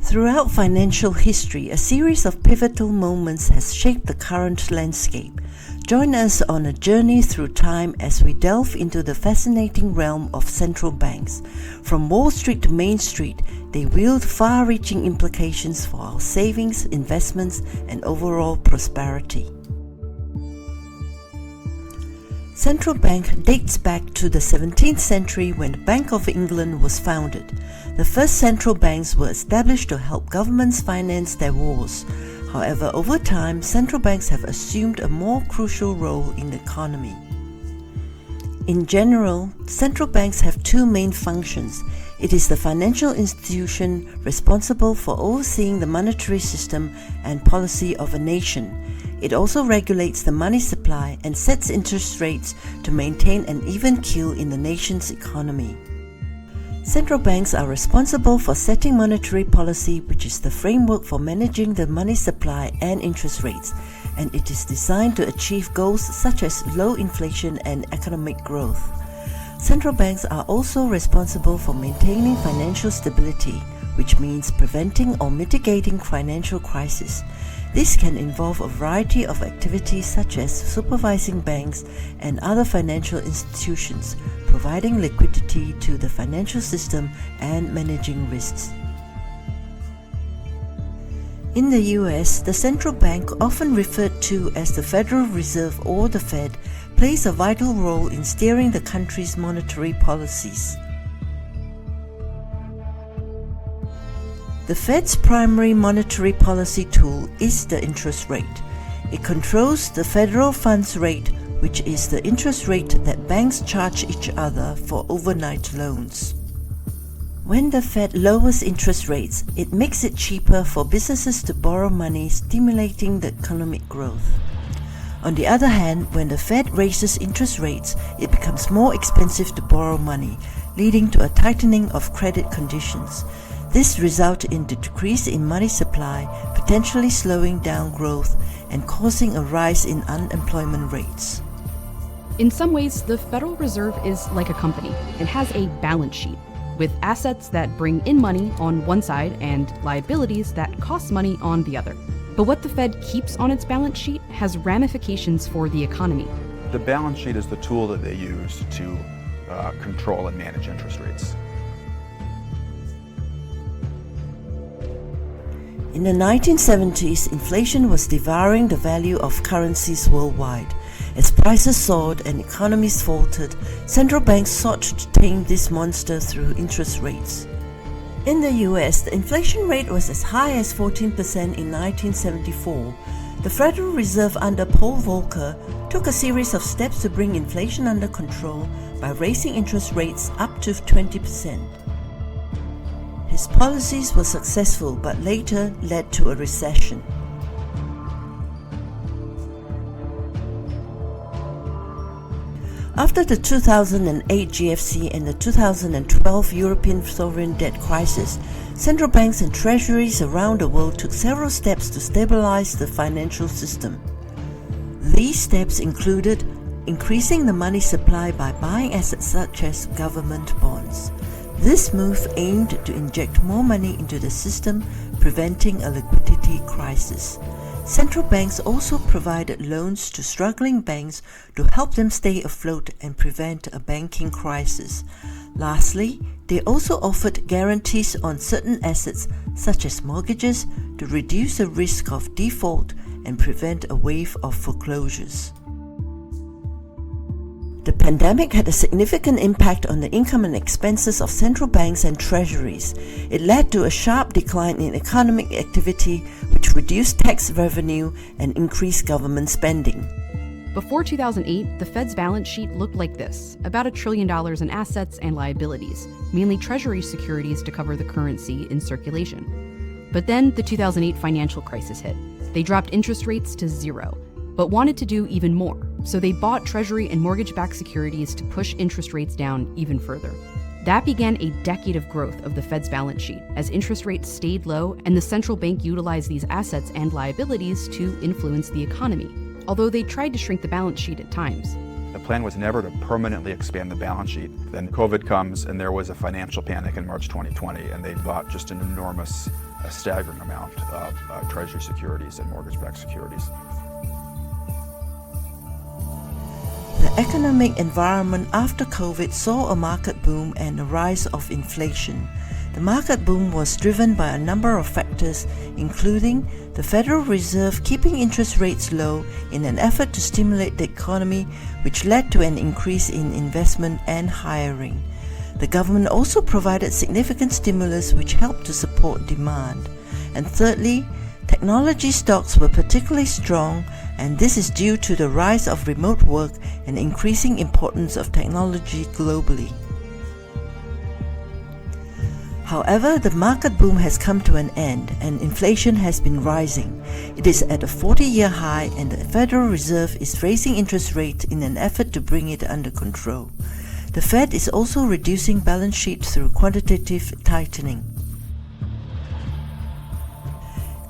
Throughout financial history, a series of pivotal moments has shaped the current landscape. Join us on a journey through time as we delve into the fascinating realm of central banks. From Wall Street to Main Street, they wield far-reaching implications for our savings, investments, and overall prosperity. Central bank dates back to the 17th century when the Bank of England was founded. The first central banks were established to help governments finance their wars. However, over time, central banks have assumed a more crucial role in the economy. In general, central banks have two main functions. It is the financial institution responsible for overseeing the monetary system and policy of a nation. It also regulates the money supply and sets interest rates to maintain an even keel in the nation's economy. Central banks are responsible for setting monetary policy, which is the framework for managing the money supply and interest rates, and it is designed to achieve goals such as low inflation and economic growth. Central banks are also responsible for maintaining financial stability, which means preventing or mitigating financial crises. This can involve a variety of activities such as supervising banks and other financial institutions, providing liquidity to the financial system and managing risks. In the US, the central bank, often referred to as the Federal Reserve or the Fed, plays a vital role in steering the country's monetary policies. The Fed's primary monetary policy tool is the interest rate. It controls the federal funds rate, which is the interest rate that banks charge each other for overnight loans. When the Fed lowers interest rates, it makes it cheaper for businesses to borrow money, stimulating the economic growth. On the other hand, when the Fed raises interest rates, it becomes more expensive to borrow money, leading to a tightening of credit conditions. This results in the decrease in money supply, potentially slowing down growth and causing a rise in unemployment rates. In some ways, the Federal Reserve is like a company. It has a balance sheet with assets that bring in money on one side and liabilities that cost money on the other. But what the Fed keeps on its balance sheet has ramifications for the economy. The balance sheet is the tool that they use to control and manage interest rates. In the 1970s, inflation was devouring the value of currencies worldwide. As prices soared and economies faltered, central banks sought to tame this monster through interest rates. In the US, the inflation rate was as high as 14% in 1974. The Federal Reserve under Paul Volcker took a series of steps to bring inflation under control by raising interest rates up to 20%. His policies were successful but later led to a recession. After the 2008 GFC and the 2012 European sovereign debt crisis, central banks and treasuries around the world took several steps to stabilize the financial system. These steps included increasing the money supply by buying assets such as government bonds. This move aimed to inject more money into the system, preventing a liquidity crisis. Central banks also provided loans to struggling banks to help them stay afloat and prevent a banking crisis. Lastly, they also offered guarantees on certain assets, such as mortgages, to reduce the risk of default and prevent a wave of foreclosures. The pandemic had a significant impact on the income and expenses of central banks and treasuries. It led to a sharp decline in economic activity, which reduced tax revenue and increased government spending. Before 2008, the Fed's balance sheet looked like this, about $1 trillion in assets and liabilities, mainly treasury securities to cover the currency in circulation. But then the 2008 financial crisis hit. They dropped interest rates to zero, but wanted to do even more. So they bought treasury and mortgage-backed securities to push interest rates down even further. That began a decade of growth of the Fed's balance sheet as interest rates stayed low and the central bank utilized these assets and liabilities to influence the economy. Although they tried to shrink the balance sheet at times, The plan was never to permanently expand the balance sheet. Then COVID comes and there was a financial panic in March 2020, and they bought just an enormous, a staggering amount of treasury securities and mortgage-backed securities. The economic environment after COVID saw a market boom and a rise of inflation. The market boom was driven by a number of factors, including the Federal Reserve keeping interest rates low in an effort to stimulate the economy, which led to an increase in investment and hiring. The government also provided significant stimulus which helped to support demand. And thirdly, technology stocks were particularly strong, and this is due to the rise of remote work and increasing importance of technology globally. However, the market boom has come to an end and inflation has been rising. It is at a 40-year high, and the Federal Reserve is raising interest rates in an effort to bring it under control. The Fed is also reducing balance sheet through quantitative tightening.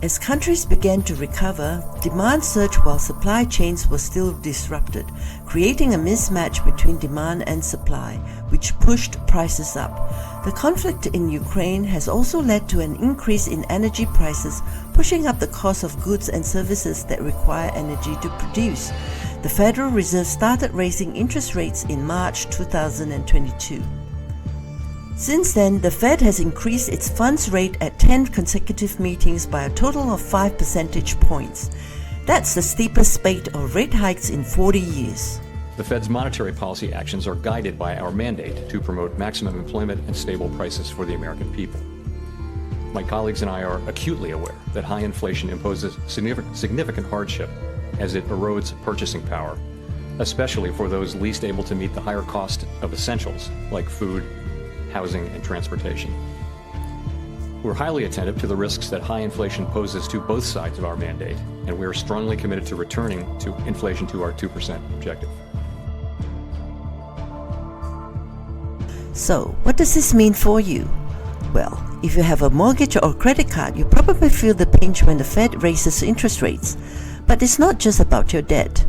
As countries began to recover, demand surged while supply chains were still disrupted, creating a mismatch between demand and supply, which pushed prices up. The conflict in Ukraine has also led to an increase in energy prices, pushing up the cost of goods and services that require energy to produce. The Federal Reserve started raising interest rates in March 2022. Since then, the Fed has increased its funds rate at 10 consecutive meetings by a total of 5 percentage points. That's the steepest spate of rate hikes in 40 years. The Fed's monetary policy actions are guided by our mandate to promote maximum employment and stable prices for the American people. My colleagues and I are acutely aware that high inflation imposes significant hardship as it erodes purchasing power, especially for those least able to meet the higher cost of essentials like food, housing, and transportation. We're highly attentive to the risks that high inflation poses to both sides of our mandate, and we are strongly committed to returning to inflation to our 2% objective. So, what does this mean for you? Well, if you have a mortgage or credit card, you probably feel the pinch when the Fed raises interest rates. But it's not just about your debt.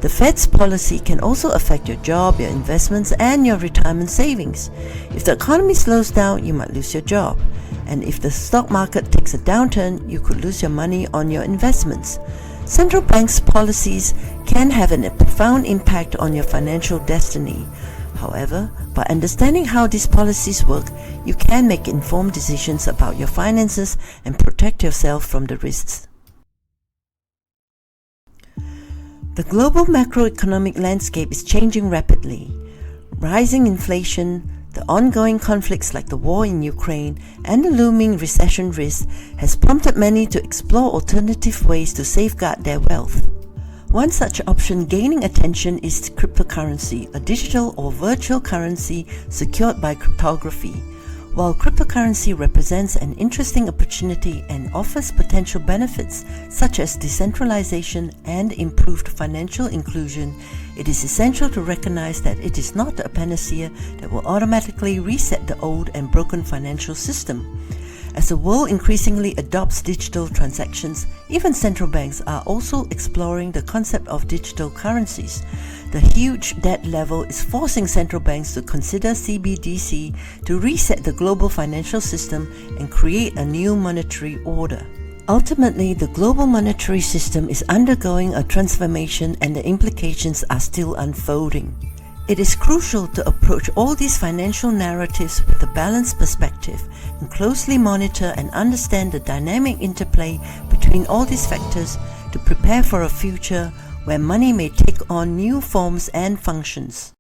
The Fed's policy can also affect your job, your investments, and your retirement savings. If the economy slows down, you might lose your job. And if the stock market takes a downturn, you could lose your money on your investments. Central banks' policies can have a profound impact on your financial destiny. However, by understanding how these policies work, you can make informed decisions about your finances and protect yourself from the risks. The global macroeconomic landscape is changing rapidly. Rising inflation, the ongoing conflicts like the war in Ukraine, and the looming recession risk has prompted many to explore alternative ways to safeguard their wealth. One such option gaining attention is cryptocurrency, a digital or virtual currency secured by cryptography. While cryptocurrency represents an interesting opportunity and offers potential benefits such as decentralization and improved financial inclusion, it is essential to recognize that it is not a panacea that will automatically reset the old and broken financial system. As the world increasingly adopts digital transactions, even central banks are also exploring the concept of digital currencies. The huge debt level is forcing central banks to consider CBDC to reset the global financial system and create a new monetary order. Ultimately, the global monetary system is undergoing a transformation and the implications are still unfolding. It is crucial to approach all these financial narratives with a balanced perspective and closely monitor and understand the dynamic interplay between all these factors to prepare for a future where money may take on new forms and functions.